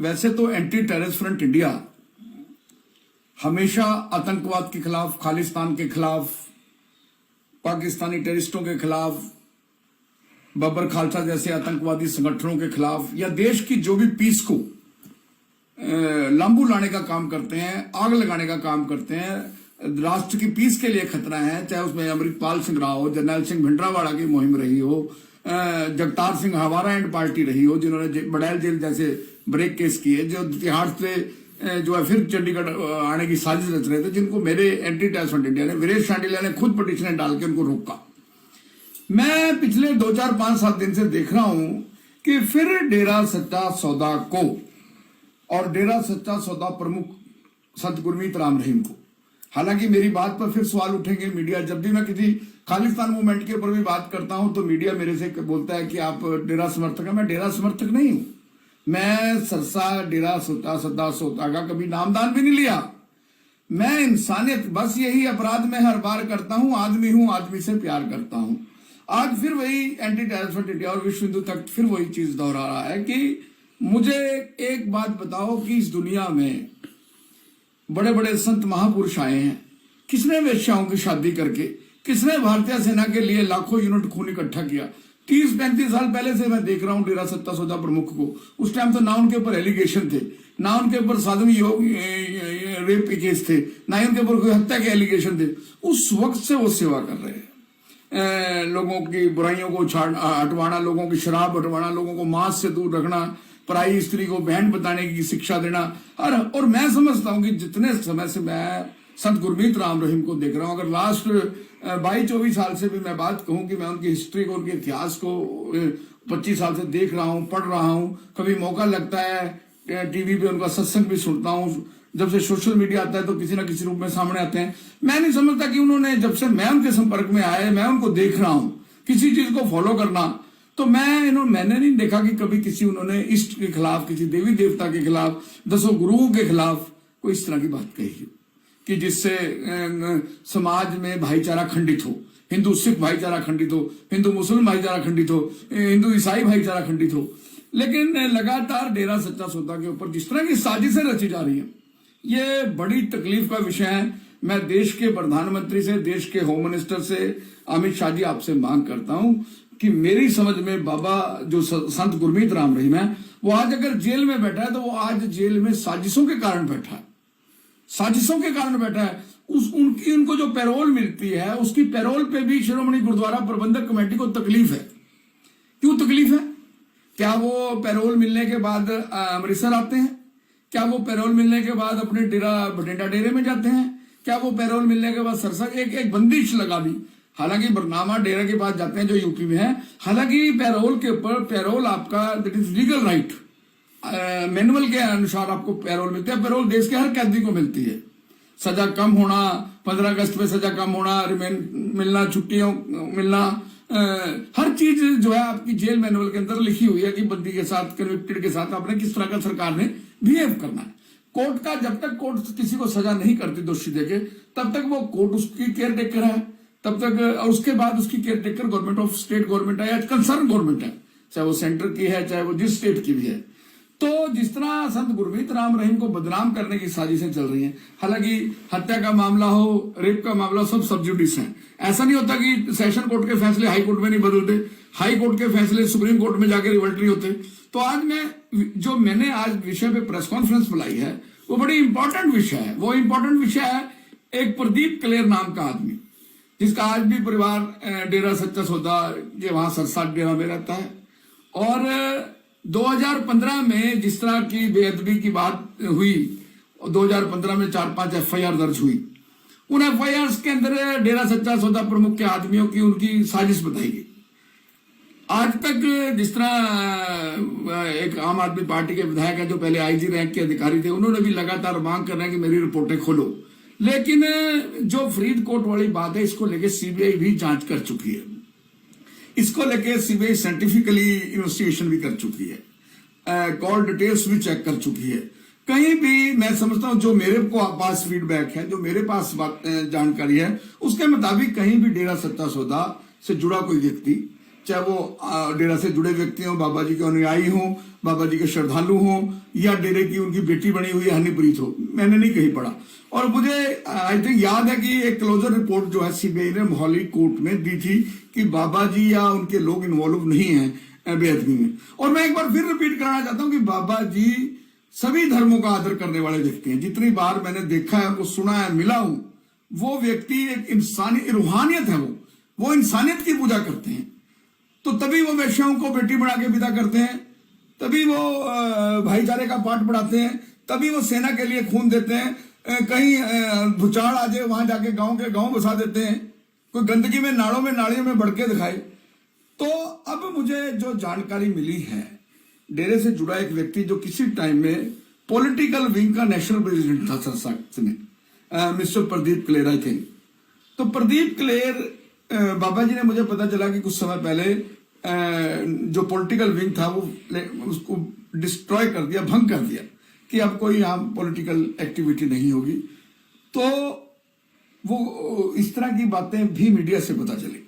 वैसे तो anti terrorist front India हमेशा आतंकवाद के खिलाफ, खालिस्तान के खिलाफ, पाकिस्तानी टेररिस्टों के खिलाफ, बब्बर खालसा जैसे आतंकवादी संगठनों के खिलाफ या देश की जो भी पीस को लांबू लाने का काम करते हैं, आग लगाने का काम करते हैं, राष्ट्र की पीस के लिए खतरा है, चाहे उसमें अमृतपाल सिंह रहा हो, जरनैल सिंह भिंडरावाड़ा की मुहिम रही हो, जगतार सिंह हवारा एंड पार्टी रही हो जिन्होंने बड़ैल जेल जैसे ब्रेक केस किए, जो तिहाड़ से जो है फिर चंडीगढ़ आने की साजिश रच रहे थे, जिनको मेरे एंटी टेररिस्ट फ्रंट इंडिया ने, वीरेश शांडिल्या ने खुद पिटीशन डाल के उनको रोका। मैं पिछले 2, 4, 5, 7 दिन से देख रहा हूं कि फिर डेरा सच्चा सौदा को और डेरा सच्चा सौदा प्रमुख संत गुरमीत राम रहीम को, हालांकि मेरी बात पर फिर सवाल उठेंगे। मीडिया जब भी मैं किसी खालिस्तान मूवमेंट के ऊपर भी बात करता हूं तो मीडिया मेरे से बोलता है कि आप डेरा समर्थक हैं। मैं डेरा समर्थक नहीं हूं। मैं सरसा डेरा सोता सदा सोता का कभी नामदान भी नहीं लिया। मैं इंसानियत, बस यही अपराध मैं हर बार करता हूं, आदमी हूं, आदमी से प्यार करता हूं। आज फिर वही एंटी टेररिस्ट फ्रंट इंडिया और विश्व हिंदू तक फिर वही चीज दोहरा रहा है कि मुझे एक बात बताओ कि इस दुनिया में बड़े बड़े संत महापुरुष आए हैं, किसने वेश्याओं की शादी करके, किसने भारतीय सेना के लिए लाखों यूनिट खून इकट्ठा किया। 30-35 साल पहले से मैं देख रहा हूं डेरा सच्चा सौदा प्रमुख को। उस टाइम तो ना उनके ऊपर एलिगेशन थे, ना उनके ऊपर साधवी रेप के केस थे, ना ही उनके ऊपर कोई हत्या के एलिगेशन थे। उस वक्त से वो सेवा कर रहे हैं, लोगों की बुराइयों को हटवाना, लोगों की शराब हटवाना, लोगों को मांस से दूर रखना, पराई स्त्री को बहन बताने की शिक्षा देना। और मैं समझता हूं कि जितने समय से मैं संत गुरमीत राम रहीम को देख रहा हूं, अगर लास्ट 22-24 साल से भी मैं बात कहूं कि मैं उनकी हिस्ट्री को, उनके इतिहास को 25 साल से देख रहा हूं, पढ़ रहा हूं, कभी मौका लगता है टीवी पे उनका सत्संग भी सुनता हूं, जब से सोशल मीडिया आता है तो किसी ना किसी रूप में सामने आते हैं। मैं नहीं समझता कि उन्होंने, जब से मैं उनके संपर्क में आया, मैं उनको देख रहा हूं किसी चीज को फॉलो करना, तो मैंने नहीं देखा कि कभी किसी उन्होंने इष्ट के खिलाफ, किसी देवी देवता के खिलाफ, 10 गुरुओं के खिलाफ कोई इस तरह की बात कही हो कि जिससे समाज में भाईचारा खंडित हो, हिंदू सिख भाईचारा खंडित हो, हिंदू मुस्लिम भाईचारा खंडित हो, हिंदू ईसाई भाईचारा खंडित हो। लेकिन लगातार डेरा सच्चा सौदा के ऊपर जिस तरह की साजिशें रची जा रही है, ये बड़ी तकलीफ का विषय है। मैं देश के प्रधानमंत्री से, देश के होम मिनिस्टर से, अमित शाह जी, आपसे मांग करता हूं कि मेरी समझ में बाबा जो संत गुरमीत राम रहीम है, वो आज अगर जेल में बैठा है तो वो आज जेल में साजिशों के कारण बैठा है, साजिशों के कारण बैठा है। उनको जो पैरोल मिलती है, उसकी पैरोल पे भी श्रोमणी गुरुद्वारा प्रबंधक कमेटी को तकलीफ है। क्यों तकलीफ है? क्या वो पैरोल मिलने के बाद अमृतसर आते हैं? क्या वो पैरोल मिलने के बाद अपने बठिंडा डेरे में जाते हैं? क्या वो पैरोल मिलने के बाद सरसा एक बंदिश लगा दी, हालांकि बरनामा डेरा के पास जाते हैं जो यूपी में है, हालांकि पैरोल के ऊपर, पैरोल आपका that is legal right, manual के अनुसार आपको पैरोल मिलती है। पैरोल देश के हर कैदी को मिलती है। सजा कम होना, 15 अगस्त में सजा कम होना, रिमेंड मिलना, छुट्टियों मिलना, हर चीज जो है आपकी जेल मैनुअल के अंदर लिखी हुई है कि बंदी के साथ, कन्विक्टेड के साथ आपने किस तरह का सरकार ने बिहेव करना है। कोर्ट का, जब तक कोर्ट किसी को सजा नहीं करती दोषी देके, तब तक वो कोर्ट उसकी केयर टेकर है, तब तक, और उसके बाद उसकी care taker government of state government है या कंसर्न गवर्नमेंट है, चाहे वो सेंटर की है, चाहे वो जिस स्टेट की भी है। तो जिस तरह संत गुरमीत राम रहीम को बदनाम करने की साजिशें चल रही हैं, हालांकि हत्या का मामला हो, रेप का मामला, सब सब जुडिस है। ऐसा नहीं होता कि सेशन कोर्ट के फैसले हाई कोर्ट में नहीं बदलते, हाई कोर्ट के फैसले सुप्रीम कोर्ट में जाकर रिवर्ट नहीं होते। तो आज मैंने आज विषय पे प्रेस कॉन्फ्रेंस बुलाई है, वो बड़ी इंपॉर्टेंट विषय है। वो इंपॉर्टेंट विषय है एक प्रदीप कलेर नाम का आदमी, जिसका आज भी परिवार डेरा सच्चा सौदा के वहां सरसा डेरा में रहता है। और 2015 में जिस तरह की बेअदबी की बात हुई, 2015 में 4-5 FIR दर्ज हुई, उन FIR के अंदर डेरा सच्चा सौदा प्रमुख के आदमियों की उनकी साजिश बताई गई। आज तक जिस तरह एक आम आदमी पार्टी के विधायक है जो पहले IG रैंक के अधिकारी थे, उन्होंने भी लगातार मांग कर रहे हैं कि मेरी रिपोर्टें खोलो। लेकिन जो फरीदकोट वाली बात है, इसको लेके CBI भी जांच कर चुकी है, इसको लेके CBI साइंटिफिकली इन्वेस्टिगेशन भी कर चुकी है, कॉल डिटेल्स भी चेक कर चुकी है। कहीं भी मैं समझता हूं, जो मेरे को पास फीडबैक है, जो मेरे पास जानकारी है, उसके मुताबिक कहीं भी डेरा सच्चा सौदा से जुड़ा कोई व्यक्ति चाहे वो डेरा से जुड़े व्यक्ति हों, बाबा जी के अनुयायी हों, बाबा जी के श्रद्धालु हों, या डेरे की उनकी बेटी बनी हुई हनीप्रीत हो, मैंने नहीं कहीं पढ़ा। और मुझे आई थिंक याद है कि एक क्लोजर रिपोर्ट जो है सीबीआई ने मोहाली कोर्ट में दी थी कि बाबा जी या उनके लोग इन्वॉल्व नहीं है बेअदबी में। और मैं एक बार फिर रिपीट कराना चाहता हूं कि बाबा जी सभी धर्मों का आदर करने वाले व्यक्ति हैं। जितनी बार मैंने देखा है, उनको सुना है, मिला हूं, वो व्यक्ति एक इंसानी रूहानियत है, वो इंसानियत की पूजा करते हैं। तो तभी वो वैश्याओं को बेटी बना के विदा करते हैं, तभी वो भाईचारे का पाठ पढ़ाते हैं, तभी वो सेना के लिए खून देते हैं, कहीं भूचाल आ जाए वहां जाके गांव के गांव बसा देते हैं, कोई गंदगी में नाड़ों में नालियों में बढ़ के दिखाए। तो अब मुझे जो जानकारी मिली है, डेरे से जुड़ा एक व्यक्ति जो किसी टाइम में पॉलिटिकल विंग का नेशनल प्रेसिडेंट था सशक्त में, mister Pradeep Kler I think. तो प्रदीप क्लेर बाबा जी ने, मुझे पता चला कि कुछ समय पहले जो पॉलिटिकल विंग था वो उसको डिस्ट्रॉय कर दिया, भंग कर दिया कि अब कोई यहाँ पॉलिटिकल एक्टिविटी नहीं होगी। तो वो इस तरह की बातें भी मीडिया से पता चली।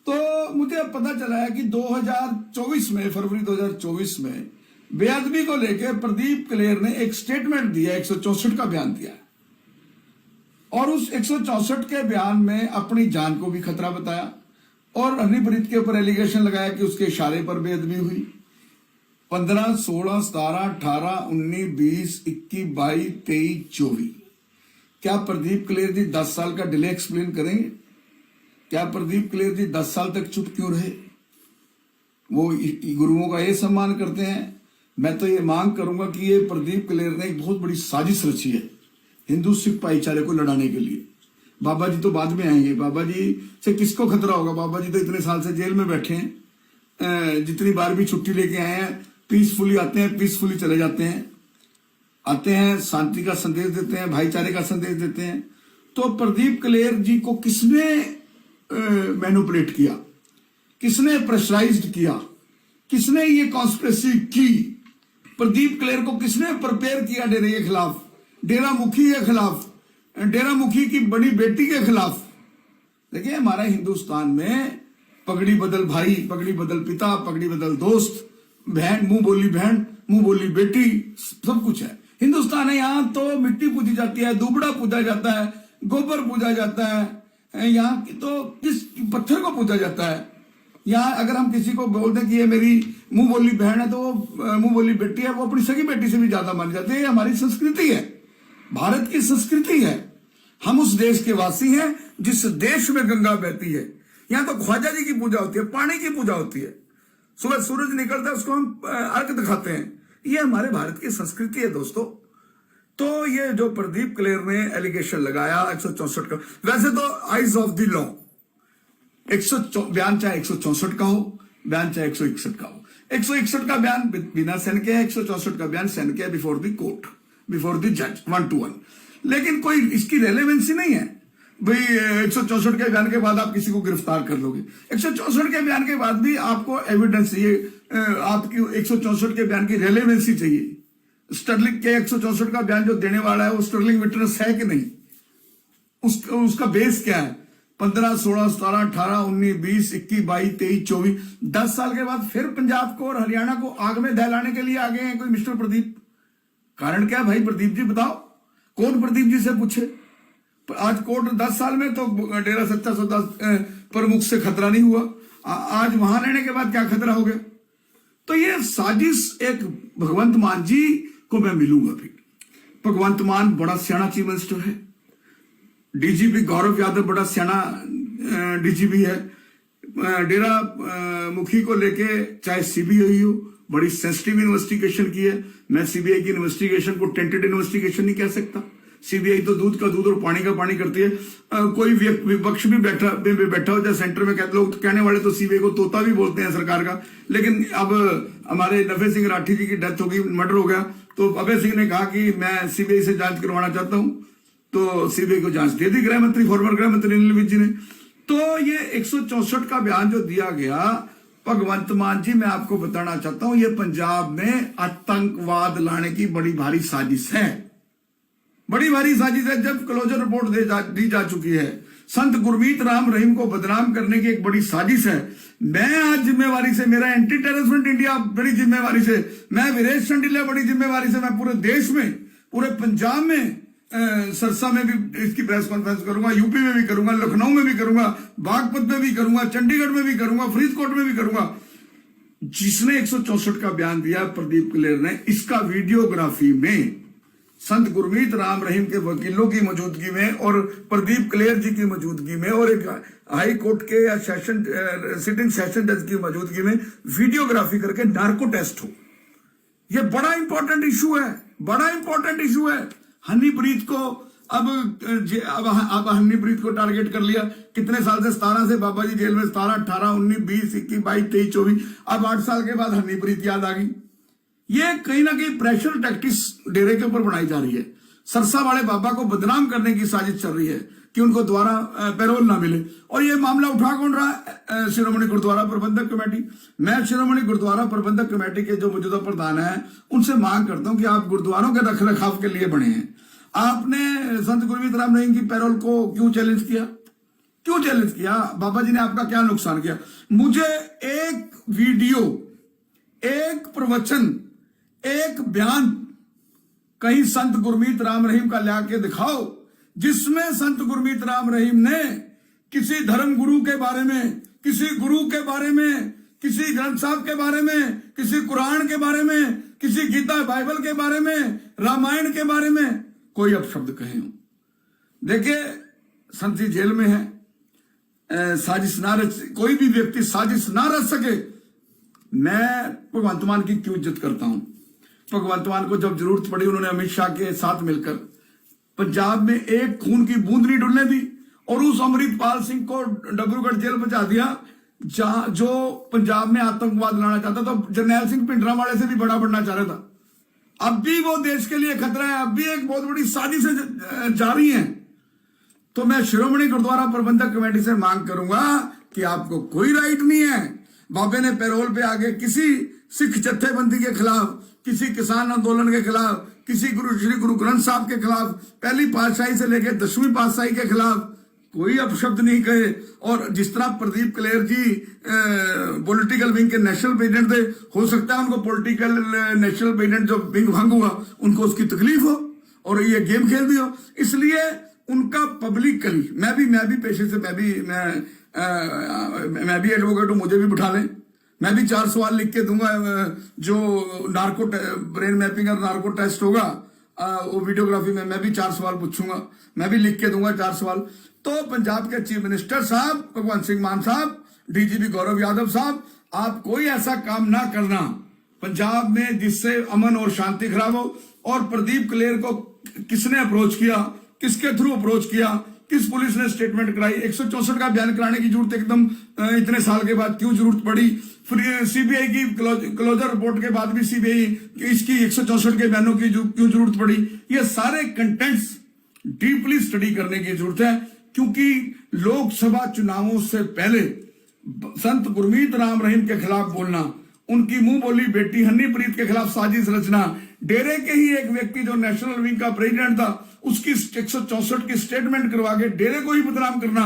तो मुझे पता चला है कि 2024 में, फरवरी 2024 में बेअदबी को लेकर प्रदीप क्लेर ने एक स्टेटमेंट दिया, 164 का बयान दिया, और उस 164 के बयान में अपनी जान को भी खतरा बताया और हनीप्रीत के ऊपर एलिगेशन लगाया कि उसके इशारे पर बेअदबी हुई। 15, 16, 17, 18, 19, 20, 21, 22, 23, 24। क्या प्रदीप क्लेर जी 10 साल का डिले एक्सप्लेन करेंगे? क्या प्रदीप क्लेर जी 10 साल तक चुप क्यों रहे? वो गुरुओं का ये सम्मान करते हैं। मैं तो ये मांग करूंगा कि ये प्रदीप क्लेर ने एक बहुत बड़ी साजिश रची है हिंदू सिख भाईचारे को लड़ाने के लिए। बाबा जी तो बाद में आएंगे, बाबा जी से किसको खतरा होगा? बाबा जी तो इतने साल से जेल में बैठे हैं, जितनी बार भी छुट्टी लेके आए हैं, पीसफुली आते हैं, पीसफुली चले जाते हैं, आते हैं, शांति का संदेश देते हैं, भाईचारे का संदेश देते हैं। तो प्रदीप क्लेर जी को किसने मैनिपुलेट किया, किसने प्रेशराइज्ड किया, किसने ये कॉन्स्पिरेसी की? प्रदीप क्लेर को किसने प्रिपेयर किया डेरे के खिलाफ, डेरा मुखी के खिलाफ, डेरा मुखी की बड़ी बेटी के खिलाफ? देखिए, हमारा हिंदुस्तान में पगड़ी बदल भाई, पगड़ी बदल पिता, पगड़ी बदल दोस्त, बहन, मुंह बोली बहन, मुंह बोली बेटी, सब कुछ है। हिंदुस्तान है, यहाँ तो मिट्टी पूजी जाती है, दुबड़ा पूजा जाता है, गोबर पूजा जाता है, यहाँ की तो किस पत्थर को पूजा जाता है। यहाँ अगर हम किसी को बोल दें कि ये मेरी मुंह बोली बहन है, तो वो मुंह बोली बेटी है, वो अपनी सगी बेटी से भी ज्यादा मानी जाती है। ये हमारी संस्कृति है, भारत की संस्कृति है। हम उस देश के वासी हैं जिस देश में गंगा बहती है। यहाँ तो ख्वाजा जी की पूजा होती है, पानी की पूजा होती है, सुबह सूरज निकलता है उसको हम अर्घ दिखाते हैं। ये हमारे भारत की संस्कृति है दोस्तों। तो ये जो प्रदीप क्लेर ने एलिगेशन लगाया 164 का, वैसे तो आइज ऑफ द लॉ बयान चाहे 164 का हो, बयान चाहे 161 का हो, 161 का बयान बिना सैन के है, 164 का बयान सैन के है before the court, before the जज, 1 to 1। लेकिन कोई इसकी रेलेवेंसी नहीं है भाई 164 के बयान के बाद आप किसी को गिरफ्तार कर लोगे। 164 के बयान के बाद भी आपको एविडेंस चाहिए, आपकी 164 के बयान की रेलेवेंसी चाहिए। स्टर्लिंग के 164 का बयान जो देने वाला है वो स्टर्लिंग विटनेस है कि नहीं, उसका बेस क्या है? 15, 16, 17, 18, 19, 20, 21, 22, 23, 24, 10 साल के बाद फिर पंजाब को और हरियाणा को आग में दहलाने के लिए आ गए हैं कोई मिस्टर प्रदीप। कारण क्या है भाई? प्रदीप जी बताओ, कौन प्रदीप जी से पूछे? आज कोर्ट 10 साल में तो डेरा सच्चा सौदा प्रमुख से खतरा नहीं हुआ, आज वहां रहने के बाद क्या खतरा हो गया? तो ये साजिश एक भगवंत मान जी को मैं मिलूंगा भी। भगवंत मान बड़ा सियाना चीफ मिनिस्टर है, डीजीपी गौरव यादव बड़ा सियाना डीजीपी है। डेरा मुखी को लेके चाहे सीबीआई हो, बड़ी सेंसिटिव इन्वेस्टिगेशन की है। मैं सीबीआई की इन्वेस्टिगेशन को टेंटेड इन्वेस्टिगेशन नहीं कह सकता। सीबीआई तो दूध का दूध और पानी का पानी करती है। कोई विपक्ष भी बैठा हो जाए सेंटर में, कहते लोग कहने वाले तो सीबीआई को तोता भी बोलते हैं सरकार का। लेकिन अब हमारे नफे सिंह राठी जी की डेथ हो गई, मर्डर हो गया, तो अभय सिंह ने कहा कि मैं सीबीआई से जांच करवाना चाहता हूं, तो सीबीआई को जांच दे दी गृह मंत्री, फॉर्मर गृह मंत्री अनिल विज जी ने। तो ये 164 का बयान जो दिया गया, भगवंत मान जी मैं आपको बताना चाहता हूं, ये पंजाब में आतंकवाद लाने की बड़ी भारी साजिश है, बड़ी भारी साजिश है। जब क्लोजर रिपोर्ट दी जा चुकी है, संत गुरमीत राम रहीम को बदनाम करने की एक बड़ी साजिश है। मैं आज जिम्मेवारी से, मेरा एंटी टेररिस्ट इंडिया बड़ी जिम्मेवारी से, मैं वीरेश चंडीला बड़ी जिम्मेवारी से, मैं पूरे देश में, पूरे पंजाब में, सरसा में भी इसकी प्रेस कॉन्फ्रेंस करूंगा, यूपी में भी करूंगा, लखनऊ में भी करूंगा, बागपत में भी करूंगा, चंडीगढ़ में भी करूंगा, फरीदकोट में भी करूंगा। जिसने 164 का बयान दिया प्रदीप कलेर ने, इसका वीडियोग्राफी में संत गुरमीत राम रहीम के वकीलों की मौजूदगी में और प्रदीप कलेर जी की मौजूदगी में और एक हाई कोर्ट के या सिटिंग सेशन जज की मौजूदगी में वीडियोग्राफी करके नार्को टेस्ट हो। यह बड़ा इंपॉर्टेंट इशू है, बड़ा इंपॉर्टेंट इशू है। हनीप्रीत को अब हनीप्रीत को टारगेट कर लिया। कितने साल से? 17 से बाबा जी जेल में, 17, 18, 19, 20, 21, 22, 23, 24, अब 8 साल के बाद हनीप्रीत याद आ गई। ये कहीं ना कहीं प्रेशर टैक्टिक्स डेरे के ऊपर बनाई जा रही है। सरसा वाले बाबा को बदनाम करने की साजिश चल रही है कि उनको दोबारा पैरोल ना मिले। और ये मामला उठा कौन रहा है? शिरोमणि गुरुद्वारा प्रबंधक कमेटी। मैं शिरोमणि गुरुद्वारा प्रबंधक कमेटी के जो मौजूदा प्रधान है उनसे मांग करता हूं कि आप गुरुद्वारों के रख रखाव के लिए बने हैं। आपने संत गुरमीत राम रहीम की पैरोल को क्यों चैलेंज किया? क्यों चैलेंज किया? बाबा जी ने आपका क्या नुकसान किया? मुझे एक वीडियो, एक प्रवचन, एक बयान कहीं संत गुरमीत राम रहीम का ला के दिखाओ जिसमें संत गुरमीत राम रहीम ने किसी धर्म गुरु के बारे में, किसी गुरु के बारे में, किसी ग्रंथ साहब के बारे में, किसी कुरान के बारे में, किसी गीता बाइबल के बारे में, रामायण के बारे में कोई अपशब्द कहे हो। देखिए, संत जी जेल में है, साजिश ना रच, कोई भी व्यक्ति साजिश ना रच सके। मैं भगवंत मान की क्यों इज्जत करता हूं? भगवंत मान को जब जरूरत पड़ी उन्होंने अमित शाह के साथ मिलकर पंजाब में एक खून की बूंद नहीं डुलने दी और उस अमृतपाल सिंह को डिब्रूगढ़ जेल पहुंचा दिया जहां जो पंजाब में आतंकवाद लाना चाहता था। तो जरनैल सिंह भिंडरांवाले से भी बड़ा बनना चाह रहा था। अब भी वो देश के लिए खतरा है, अब भी एक बहुत बड़ी साजिश जारी है। तो मैं शिरोमणि गुरुद्वारा प्रबंधक कमेटी से मांग करूंगा कि आपको कोई राइट नहीं है। बाबे ने पैरोल पे आगे किसी सिख जत्थेबंदी के खिलाफ, किसी किसान आंदोलन के खिलाफ, किसी श्री गुरु ग्रंथ साहब के खिलाफ, पहली पातशाही से लेकर 10वीं पातशाही के खिलाफ कोई अपशब्द नहीं कहे। और जिस तरह प्रदीप कलेर जी पॉलिटिकल विंग के नेशनल प्रेसिडेंट थे, हो सकता है उनको पॉलिटिकल नेशनल प्रेसिडेंट जो विंग भंग हुआ उनको उसकी तकलीफ हो और ये गेम खेल दी हो, इसलिए उनका पब्लिकली, मैं भी पेशे से, मैं भी एडवोकेट हूं, मुझे भी बिठा लें, मैं भी 4 सवाल लिख के दूंगा। जो नार्को ब्रेन मैपिंग और नार्को टेस्ट होगा वो वीडियोग्राफी में मैं भी 4 सवाल पूछूंगा, मैं भी लिख के दूंगा 4 सवाल। तो पंजाब के चीफ मिनिस्टर साहब भगवंत सिंह मान साहब, डीजीपी गौरव यादव साहब, आप कोई ऐसा काम ना करना पंजाब में जिससे अमन और शांति खराब हो। और प्रदीप कलेर को किसने अप्रोच किया, किसके थ्रू अप्रोच किया, किस पुलिस ने स्टेटमेंट कराई? 164 का बयान कराने की जरूरत एकदम इतने साल के बाद क्यों जरूरत पड़ी? फिर सीबीआई की क्लोजर रिपोर्ट के बाद भी सीबीआई इसकी 164 के बयानों की क्यों जरूरत पड़ी? ये सारे कंटेंट्स डीपली स्टडी करने की जरूरत है, क्योंकि लोकसभा चुनावों से पहले संत गुरमीत राम रहीम के खिलाफ बोलना, उनकी मुंह बोली बेटी हनीप्रीत के खिलाफ साजिश रचना, डेरे के ही एक व्यक्ति जो नेशनल विंग का प्रेसिडेंट था उसकी 164 की स्टेटमेंट करवा के डेरे को ही बदनाम करना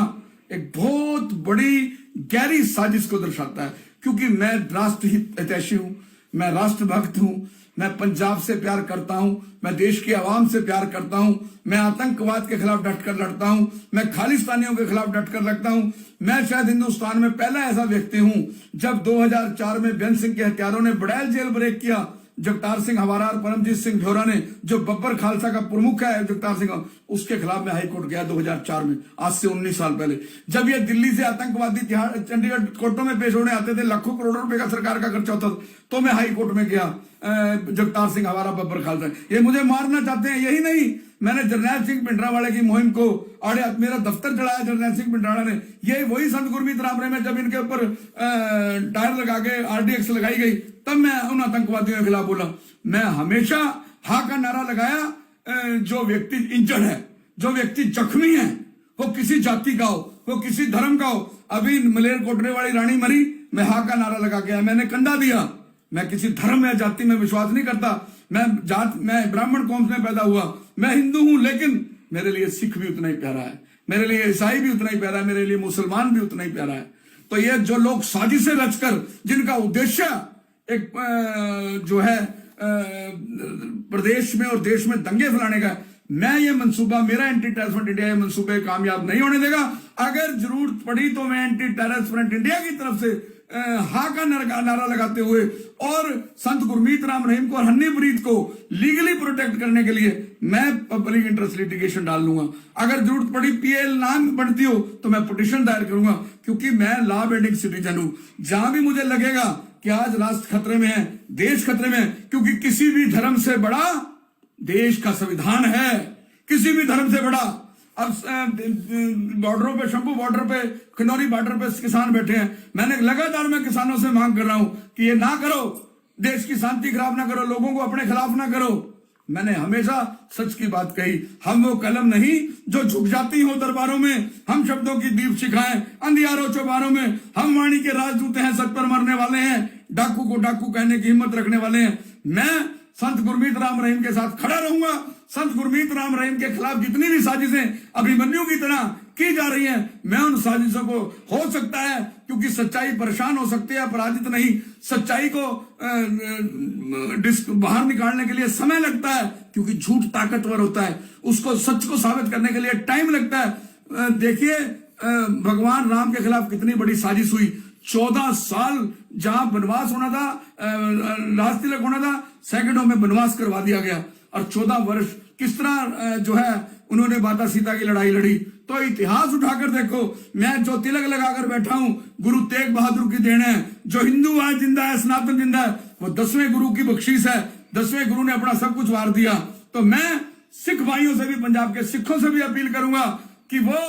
एक बहुत बड़ी गहरी साजिश को दर्शाता है। क्योंकि मैं राष्ट्र हितैषी हूं, मैं राष्ट्रभक्त हूं, मैं पंजाब से प्यार करता हूं, मैं देश की आवाम से प्यार करता हूं, मैं आतंकवाद के खिलाफ डटकर लड़ता हूं, मैं खालिस्तानियों के खिलाफ डटकर लड़ता हूं। मैं शायद हिंदुस्तान में पहला ऐसा व्यक्ति हूं जब 2004 में बेन सिंह के हत्यारों ने बड़ैल जेल ब्रेक किया, जगतार सिंह हवारा और परमजीत सिंह भ्योरा ने, जो बब्बर खालसा का प्रमुख है जगतार सिंह, उसके खिलाफ मैं हाईकोर्ट गया 2004 में, आज से 19 साल पहले, जब ये दिल्ली से आतंकवादी चंडीगढ़ कोर्टों में पेश होने आते थे, लाखों करोड़ों रुपए का सरकार का खर्चा होता था, तो मैं हाई कोर्ट में गया। जगतार सिंह हवारा, बब्बर खालसा, ये मुझे मारना चाहते हैं। यही नहीं, मैंने जरनैल सिंह भिंडरांवाले की मुहिम को आड़े मेरा दफ्तर चढ़ाया जरनैल सिंह भिंडरांवाले ने। ये वही संत गुरमीत राम रहीम, जब इनके ऊपर टायर लगा के RDX लगाई गई, तब मैं उन आतंकवादियों के खिलाफ बोला। मैं हमेशा हा का नारा लगाया। जो व्यक्ति इंजर्ड है, जो व्यक्ति जख्मी है, वो किसी जाति का हो, वो किसी धर्म का हो, अभी मलेर कोटरे वाली रानी मरी, मैं हा का नारा लगा के आया, मैंने कंधा दिया। मैं किसी धर्म या जाति में विश्वास नहीं करता। मैं ब्राह्मण कौम में पैदा हुआ, मैं हिंदू हूं, लेकिन मेरे लिए सिख भी उतना ही प्यारा है, मेरे लिए ईसाई भी उतना ही प्यारा है, मेरे लिए मुसलमान भी उतना ही प्यारा है। तो ये जो लोग साजिशें रचकर, जिनका उद्देश्य एक जो है प्रदेश में और देश में दंगे फैलाने का, मैं ये मंसूबा, मेरा एंटी टेररिस्ट फ्रंट इंडिया ये मंसूबे कामयाब नहीं होने देगा। अगर जरूरत पड़ी तो मैं एंटी टेररिस्ट फ्रंट इंडिया की तरफ से हा का नारा लगाते हुए और संत गुरमीत राम रहीम को और हनीप्रीत को लीगली प्रोटेक्ट करने के लिए मैं पब्लिक इंटरेस्ट लिटिगेशन डाल लूंगा। अगर जरूरत पड़ी पीएल नाम बढ़ती हो तो मैं पिटीशन दायर करूंगा, क्योंकि मैं लॉ अबेडिंग सिटीजन हूं। जहां भी मुझे लगेगा कि आज राष्ट्र खतरे में है, देश खतरे में है, क्योंकि किसी भी धर्म से बड़ा देश का संविधान है, किसी भी धर्म से बड़ा। अब बॉर्डरों पे, शंभू बॉर्डर पे, खनौरी बॉर्डर पे किसान बैठे हैं। मैंने लगातार मैं किसानों से मांग कर रहा हूं कि ये ना करो, देश की शांति खराब ना करो, लोगों को अपने खिलाफ ना करो। मैंने हमेशा सच की बात कही। हम वो कलम नहीं जो झुक जाती हो दरबारों में, हम शब्दों की दीप शिखाएं अंधियारों चौबारों में, हम वाणी के राजदूत हैं, सच पर मरने वाले हैं, डाकू को डाकू कहने की हिम्मत रखने वाले हैं। मैं संत गुरमीत राम रहीम के साथ खड़ा रहूंगा। संत गुरमीत राम रहीम के खिलाफ जितनी भी साजिशें अभिमन्यु की तरह की जा रही हैं, मैं उन साजिशों को, हो सकता है क्योंकि सच्चाई परेशान हो सकती है, अपराजित नहीं, सच्चाई को बाहर निकालने के लिए समय लगता है, क्योंकि झूठ ताकतवर होता है, उसको सच को साबित करने के लिए टाइम लगता है। देखिए भगवान राम के खिलाफ कितनी बड़ी साजिश हुई। 14 साल जहां वनवास होना था, राज तिलक होना था, सेकंडों में वनवास करवा दिया गया। और 14 वर्ष किस तरह जो है उन्होंने माता सीता की लड़ाई लड़ी। तो इतिहास उठाकर देखो, मैं जो तिलक लगाकर बैठा हूं गुरु तेग बहादुर की देन है। जो हिंदू आज जिंदा है, सनातन जिंदा है, वो 10वें गुरु की बख्शीश है। 10वें गुरु ने अपना सब कुछ वार दिया। तो मैं सिख भाइयों से भी, पंजाब के सिखों से भी अपील करूंगा कि वो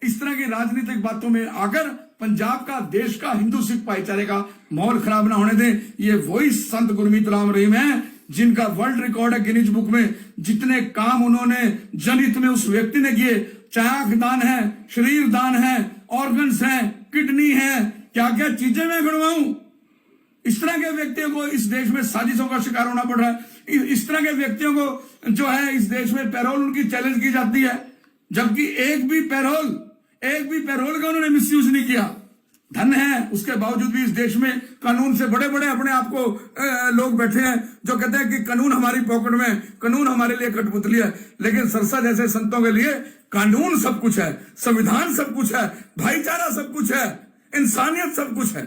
इस तरह की राजनीतिक बातों में आकर पंजाब का, देश का, हिंदू सिख भाईचारे का माहौल खराब ना होने दें। ये वही संत गुरमीत राम रहीम है जिनका वर्ल्ड रिकॉर्ड है गिनीज बुक में। जितने काम उन्होंने जनहित में उस व्यक्ति ने किए, चाहे आंख दान है, शरीर दान है, ऑर्गन्स है, किडनी है, क्या क्या चीजें मैं गिनवाऊं। इस तरह के व्यक्तियों को इस देश में साजिशों का शिकार होना पड़ रहा है। इस तरह के व्यक्तियों को जो है इस देश में पैरोल उनकी चैलेंज की जाती है, जबकि एक भी पैरोल का उन्होंने मिसयूज नहीं किया। धन है, उसके बावजूद भी इस देश में कानून से बड़े बड़े अपने आप को लोग बैठे हैं जो कहते हैं कि कानून हमारी पॉकेट में, कानून हमारे लिए कठपुतली है। लेकिन सरसा जैसे संतों के लिए कानून सब कुछ है, संविधान सब कुछ है, भाईचारा सब कुछ है, इंसानियत सब कुछ है।